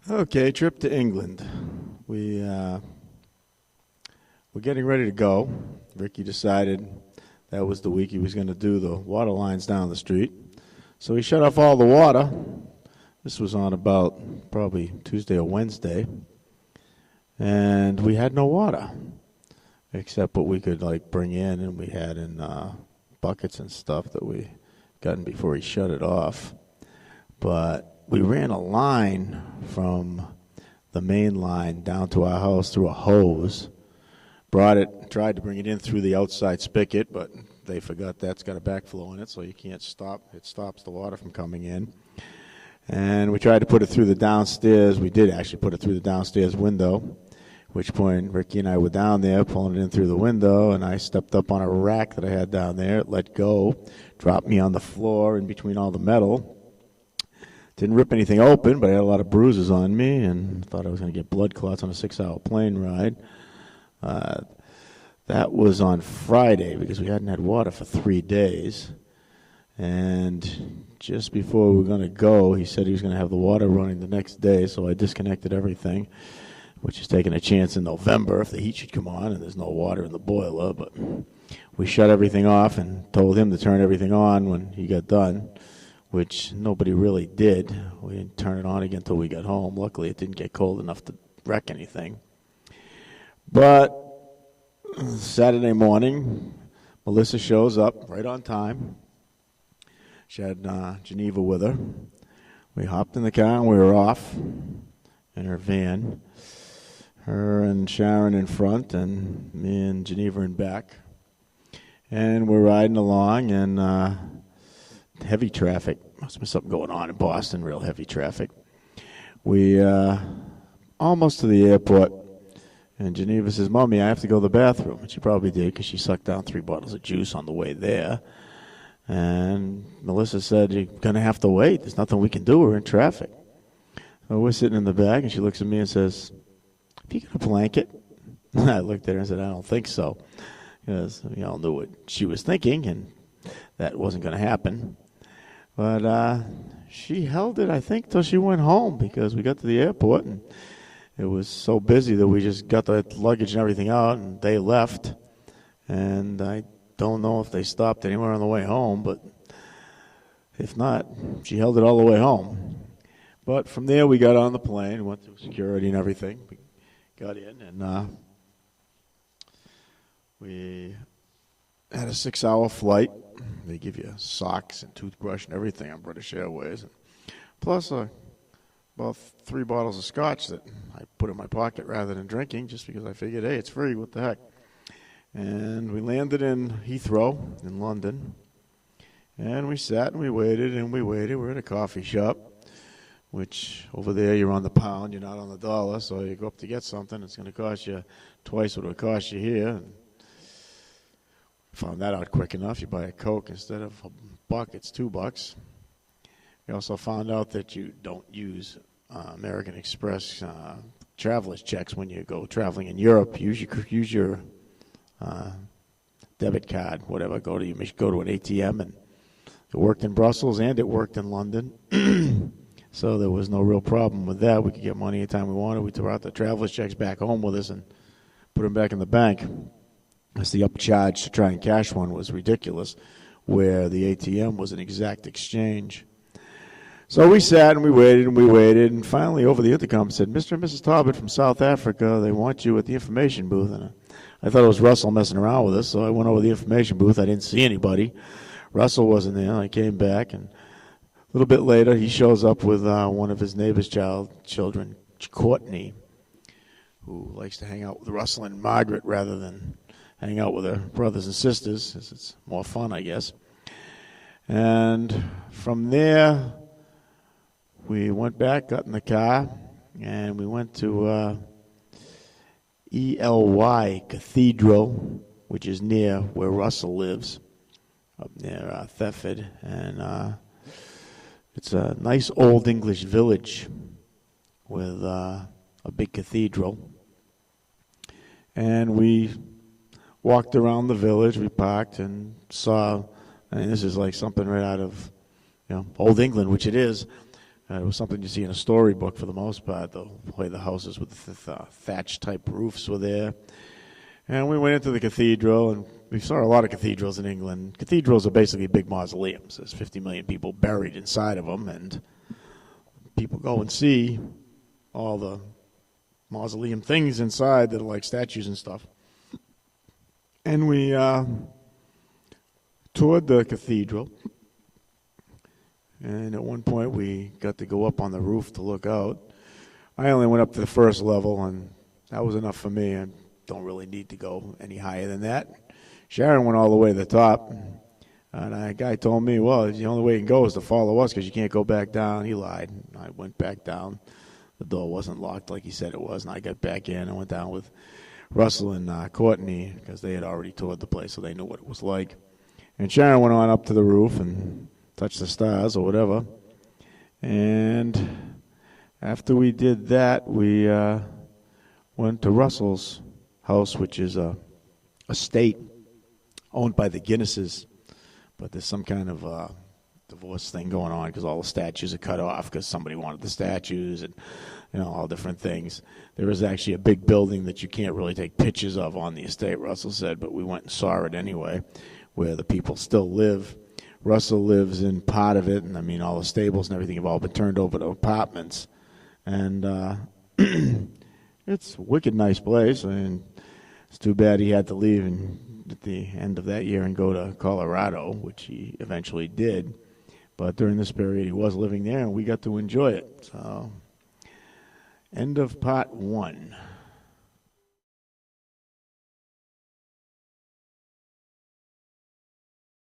Okay, trip to England. We're getting ready to go. Ricky decided that was the week he was going to do the water lines down the street. So he shut off all the water. This was on about probably Tuesday or Wednesday. And we had no water except what we could like bring in, and we had in buckets and stuff that we gotten before he shut it off. But we ran a line from the main line down to our house through a hose. Brought it, tried to bring it in through the outside spigot, but they forgot that's got a backflow in it, so you can't stop. It stops the water from coming in. And we tried to put it through the downstairs. We did actually put it through the downstairs window, which point Ricky and I were down there pulling it in through the window, and I stepped up on a rack that I had down there. It let go, dropped me on the floor in between all the metal. Didn't rip anything open, but I had a lot of bruises on me and thought I was going to get blood clots on a 6-hour plane ride. That was on Friday because we hadn't had water for 3 days. And just before we were going to go, he said he was going to have the water running the next day, so I disconnected everything, which is taking a chance in November if the heat should come on and there's no water in the boiler. But we shut everything off and told him to turn everything on when he got done, which nobody really did. We didn't turn it on again until we got home. Luckily, it didn't get cold enough to wreck anything. But Saturday morning, Melissa shows up right on time. She had Geneva with her. We hopped in the car and we were off in her van. Her and Sharon in front and me and Geneva in back. And we're riding along and heavy traffic. Must be something going on in Boston, real heavy traffic. We almost to the airport. And Geneva says, "Mommy, I have to go to the bathroom." And she probably did because she sucked down 3 bottles of juice on the way there. And Melissa said, "You're going to have to wait. There's nothing we can do. We're in traffic." So we're sitting in the back, and she looks at me and says, "Have you got a blanket?" And I looked at her and said, "I don't think so." Because we all knew what she was thinking, and that wasn't going to happen. But she held it, I think, till she went home because we got to the airport, and it was so busy that we just got the luggage and everything out, and they left. And I don't know if they stopped anywhere on the way home, but if not, she held it all the way home. But from there, we got on the plane, went through security and everything. We got in, and we had a 6-hour flight. They give you socks and toothbrush and everything on British Airways. Plus about 3 bottles of scotch that I put in my pocket rather than drinking just because I figured, hey, it's free, what the heck. And we landed in Heathrow in London. And we sat and we waited and we waited. We're in a coffee shop, which over there you're on the pound, you're not on the dollar. So you go up to get something, it's going to cost you twice what it would cost you here. And found that out quick enough. You buy a Coke instead of $1, it's $2. We also found out that you don't use American Express traveler's checks when you go traveling in Europe. Use your debit card, whatever. Go to an ATM, and it worked in Brussels and it worked in London. So there was no real problem with that. We could get money anytime we wanted. We took out the traveler's checks back home with us and put them back in the bank. Because the upcharge to try and cash one was ridiculous, where the ATM was an exact exchange. So we sat and we waited, and finally over the intercom said, "Mr. and Mrs. Talbot from South Africa, they want you at the information booth." And I thought it was Russell messing around with us, so I went over to the information booth. I didn't see anybody. Russell wasn't there. I came back, and a little bit later he shows up with one of his neighbor's children, Courtney, who likes to hang out with Russell and Margaret rather than hang out with her brothers and sisters. It's more fun, I guess. And from there, we went back, got in the car, and we went to ELY Cathedral, which is near where Russell lives, up near Thetford. And it's a nice old English village with a big cathedral. And we walked around the village. We parked and saw, I mean, this is like something right out of old England, which it is. It was something you see in a storybook for the most part, the way the houses with the thatch-type roofs were there. And we went into the cathedral, and we saw a lot of cathedrals in England. Cathedrals are basically big mausoleums. There's 50 million people buried inside of them, and people go and see all the mausoleum things inside that are like statues and stuff. And we toured the cathedral. And at one point, we got to go up on the roof to look out. I only went up to the first level, and that was enough for me. I don't really need to go any higher than that. Sharon went all the way to the top, and a guy told me, well, the only way you can go is to follow us because you can't go back down. He lied. I went back down. The door wasn't locked like he said it was, and I got back in and went down with Russell and Courtney because they had already toured the place, so they knew what it was like. And Sharon went on up to the roof and touch the stars or whatever. And after we did that, we went to Russell's house, which is a estate owned by the Guinnesses. But there's some kind of divorce thing going on because all the statues are cut off because somebody wanted the statues and all different things. There is actually a big building that you can't really take pictures of on the estate, Russell said, but we went and saw it anyway, where the people still live. Russell lives in part of it, and I mean all the stables and everything have all been turned over to apartments. And it's a wicked nice place. I mean, it's too bad he had to leave at the end of that year and go to Colorado, which he eventually did. But during this period, he was living there, and we got to enjoy it. So, end of part 1.